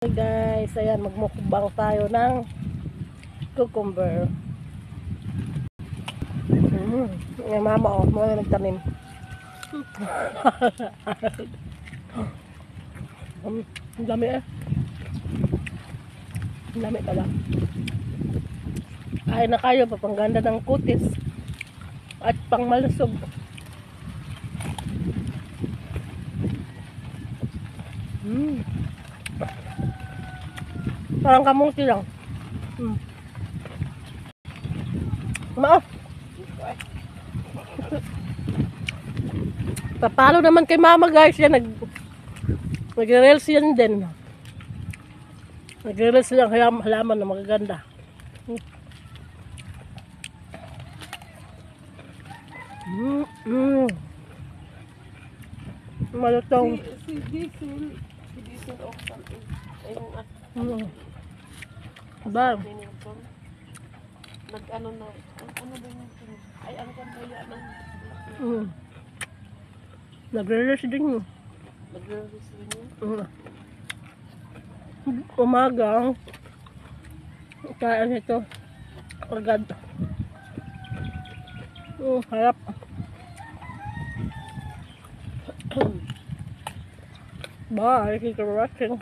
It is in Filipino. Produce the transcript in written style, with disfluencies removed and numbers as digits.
Guys, ayan, magmukbang tayo ng cucumber. Yung mama, oh, mga nagtanim. Ang dami eh. Ang dami pala. Kain na kayo, papangganda ng kutis at pangmalusog. Parang kamuti lang. Papalo naman kay mama guys, yan nag-reels yan din. Nag-reels lang halaman na magaganda. Malutong. Si Diesel o something. Ayun Ba? Nag-ano na, ano ba yung ay, ang kambaya ng Nag-reels din yun. nag-release rin yun. Umaga kain ito agad. Harap. Bye, thank you for watching.